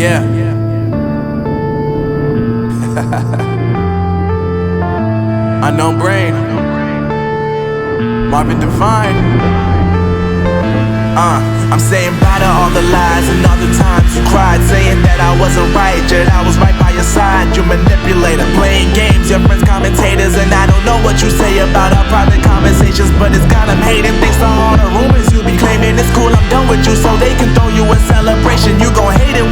Yeah. Unknown Brain, Marvin Divine. I'm saying bye to all the lies and all the times you cried, saying that I wasn't right, yet I was right by your side. You manipulator, playing games, your friends commentators, and I don't know what you say about our private conversations, but it's got them hating. Thanks to all the rumors you be claiming. It's cool, I'm done with you, so they can throw you a celebration. You gon' hate it